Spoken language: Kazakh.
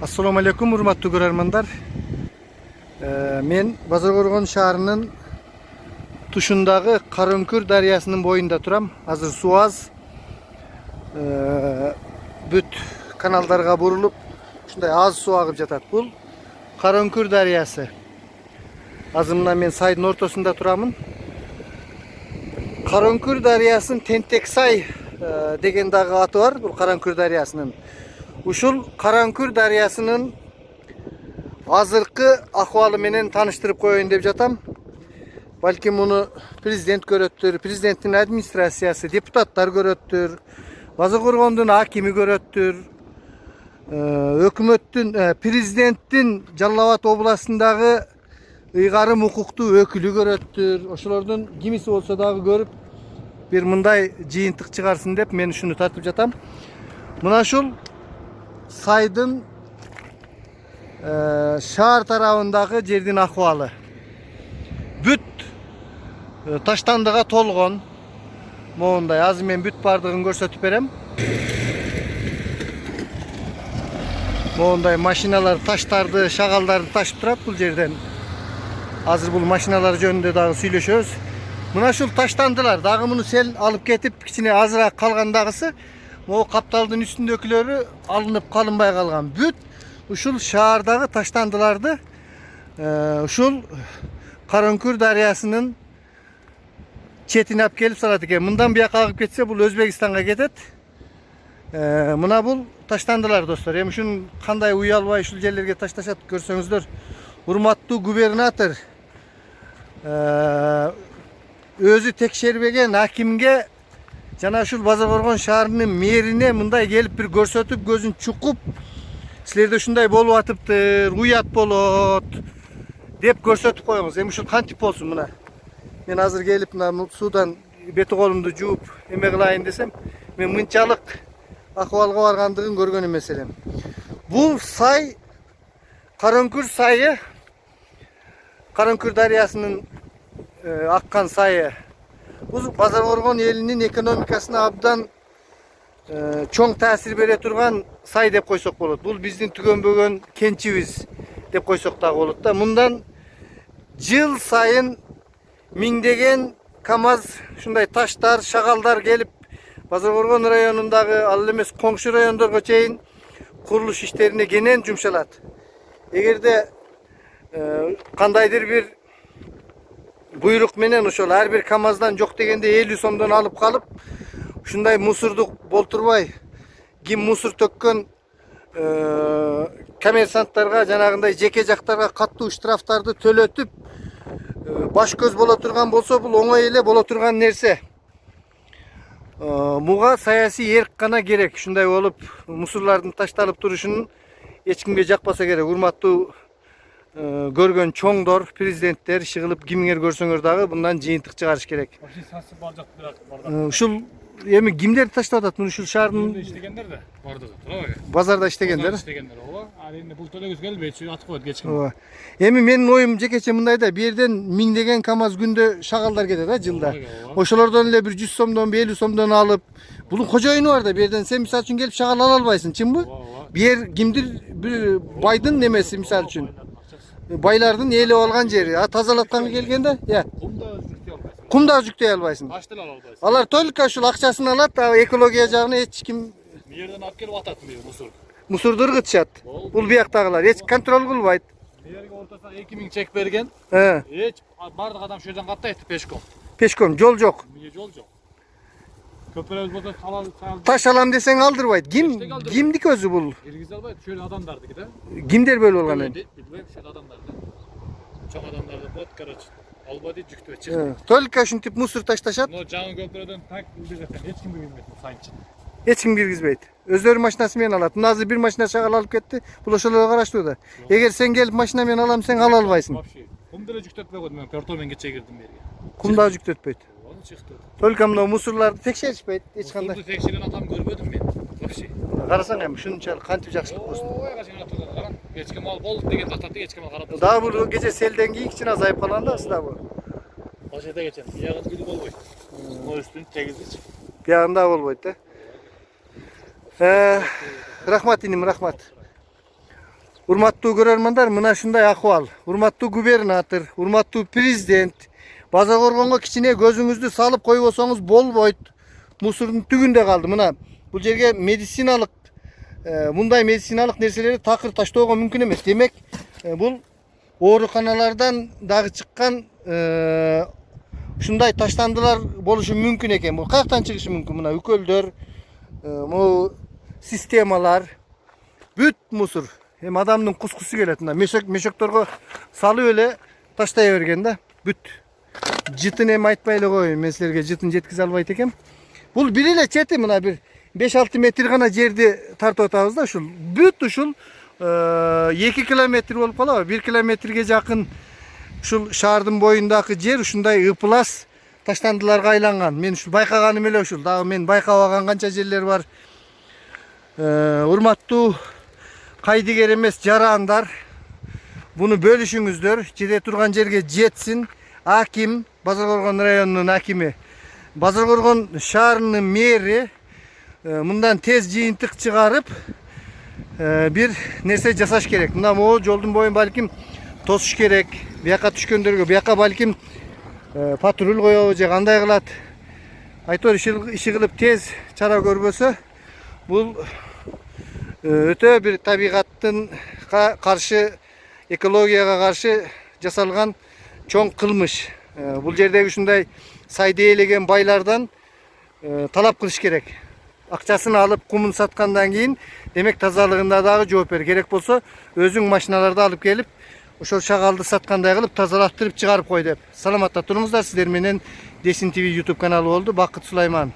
Assalamu alaikum hurmatly görärmanlar. Men Bazargorgon şaharının tuşundagı Karönkür daryasının boyunda turam. Hazır su az. Büt kanallarga burulup şunday az su agıp jatat. Bul Karönkür daryası. Azımdan men saydın ortasında turamın. Karönkür daryasının Tenteksay degen dagı atı var. Bu Karönkür daryasının. Uşul Karönkür daryasının azırkı ahvalı menen tanıştırıp koyun dep jatam. Balkim bunu prezident göröttür, prezidentin administrasiyası, deputatlar göröttür, Bazargorgondun hakimi göröttür, hökümettün, prezidentin Jallabat oblastındagı ıygarım hukuktu ökülü göröttür. Oşolordun kimisi olsa dagı görüp bir mınday jıyıntık çıkarsın dep men şunu tartıp jatam. Mına şul saydın şahar tarafındagı jerdin ahvalı. Büt taştandığa tolgon. Moğunday az men büt bardığını görsötüp berem. Moğunday maşinalar taştardı, şagaldardı taşıp turap bu yerden. Hazır bu maşinalar jönünde dagı süйлöşöz. Mına şul taştandılar. Dagı bunu sel alıp ketip içine azırak kalgandagısı o kaptaldın üstündökülörü alınıp kalınbay kalgan. Büt uşul şahardagı taştandılardı. Uşul Karönkür daryasının çetini ap gelip salat eken. Mından bir yaka agıp ketse bul Özbekistan'a ketet. Mına bul taştandılar dostlar. Hem şun kanday uyalbay uşul yerlerge taştaşat görsöňüzдөр. Hurmatly gubernatör özü tekşerbegen hakimge jana uşul Bazargorgon şaharının merine mınday gelip bir görsötüp gözün çukup sizlerde şunday bolup atıptır, uyat bolot dep görsötüp koyuңuz. Hem uşul kantip bolsun mına. Men hazır gelip mına sudan beti kolumdu juup eme kılayın desem men mınçalık ahvalga bargandыгын görgön meselem. Bu say Karönkür sayı Karönkür daryasının akkan sayı. Bu Bazargorgon elinin ekonomikasına abdan çoğ täsir bere turgan say dep koysok bolot. Bu bizdin tügönbөгөн kençibiz dep koysok da bolot da. Mundan jıl sayın mingdegen kamaz şunday taştar, şagalдар gelip Bazargorgon rayonundagı al emes koңшу rayondorго чейин kuruluş işlerine genen jumşalat. Egerde kandaydır bir buyruk menen ошол her bir kamazdan jok degende 50 somdan alıp kalıp şunday musurduk bolturbay kim musur tökkön kommersantlarga janagындай jeke jaktarga kattуу штрафтарды төлөtүp baş göz bola turgan bolsa bul oңой эле bola turgan nerse. Muga sayasi erk gana gerek. Şunday olup musurlardın taştalıp duruşunun hiç kimge jakpasa gerek. Hurmattуу görgön çoңdor, prezidentler şıgılıp kimler görsöңөр dagı bundan jıyıntık çıkarış gerek. Uşul эми kimler таштап атат? Ушул шаардын иштегендер да бардыгы туурабы? Базарда иштегендер. Иштегендер ооба. Ал эми бул төлөгөз келбейт, атып коет кечке. Ооба. Эми менин оюм жекече мындай да, бу жерден миңдеген КАМАЗ күндө шагалдар кетет да жылда. Ошолордон эле 100 сомдон, 50 сомдон алып, бунун кожоюну бар да, бу жерден сен мисалы үчүн келип шагал ала албайсың, чынбы? Бу жер кимдир бир байдын немеси мисалы үчүн. Байлардын ээлеп алган жери. Тазалатканга келгенде, Кумда жүктөй албайсың. Ташты ала албайсың. Алар только ушул акчасын алат, экология жагына эч ким Бу жерден алып келип атат мусор. мусорду ыргытышат. Бул бияктагылар эч контроль кылбайт. Бу жерге ортосуна 2000 чек берген. Эч бардык адам шу жерден каттайт пешком. Пешком жол жок. Эмне жол жок. Көпөрөбүз болсо салал. Таш алам десең алдырбайт. Кимдик өзү бул? Киргизе албайт. Шу жерде адамдардыки да. Кимдер бөлүп алган эми? Билбейм, шу жерде адамдарды. Чоң адамдарды коет, короче. Албады жүктөп чыгып. Только ушинтип мусор ташташат. Но жаңы көпөрөдөн так билбейт, эч ким билбейт сайынчы. Эч ким киргизбейт. Өздөрү машинасы менен алат. Мына азыр бир машина шагал алып кетти. Бул ошолорго караштуу да. Эгер сен келип машина менен алам, сен ала албайсың. Кум деле жүктөтпөй койдум, мен портомен кече кирдим берге. Кум да жүктөтпөйт. Аны чыкты. Только мына мусорларды текшеришпейт эч кандай. Мусорду текшерген атам көрбөдүм мен. Вообще. Карасаң эми ушунчалык кантип жакшылык болсун. Ой, качан атырган кара. Эч ким ал болду деген ататты, эч ким ал карап. Дагы бул кече селден кийин кичине азайып калган да сызда бу. Ал жерде кечен. Ягын күлүп болбойт. Но үстүн тегизич. Биягында болбойт да. Рахмат иним, рахмат. Урматтуу көрөрмандар, мына ушундай акыбал. Урматтуу губернатор, урматтуу президент, база коргонго кичине көзүңүздү салып койбосоңуз болбойт. Мусордун түгүндө калды. Мына бул жерге медициналык мындай медициналык нерселерди такыр таштоого мүмкүн эмес. Демек, бул ооруканалардан дагы чыккан ушундай таштандылар болушу мүмкүн экен. Бул каяктан чыгышы мүмкүн? Мына үкөлдөр, могу системалар, бүт мусор. Эми адамдын кускусу келет. Мына мешокторго салып эле таштай берген да. Бүт. Жытын эми айтпай эле коеюн. Мен силерге жытын жеткизе албайт экем. Бул бир эле чети, мына бир 5-6 метр гана жерди тартып атабыз да. Ушул бүт ушул 2 километр болуп калабы? 1 километрге жакын ушул шаардын боюндагы жер ушундай ыплас таштандыларга айланган. Мен ушул байкаганым эле ушул. Дагы мен байкабаган канча жерлер бар. Урматтуу кайдыгер эмес жарандар, буну бөлүшүңүздөр. Жете турган жерге жетсин. Аким, Базар Коргон районунун акими, Базар Коргон шаарынын мэри мындан тез жыйынтык чыгарып бир нерсе жасаш керек. Мына могу жолдун боюн балким тосуш керек. Бияка түшкөндөргө бияка балким патруль коебу же кандай кылат. Айтор иши кылып тез чара көрбөсө, бул өтө бир табигаттын каршы, экологияга каршы жасалган чоң кылмыш. Бул жердеги ушундай сайды ээлеген байлардан талап кылыш керек. Акчасын алып кумун саткандан кийин, демек тазалыгында дагы жооп бер. Керек болсо өзүң машиналарды алып келип, ошол шагалды саткандай кылып тазалаптырып чыгарып кой деп. Саламатта туруңуздар. Сиздер менен Десин ТV YouTube каналы болду. Бакыт Сулайман.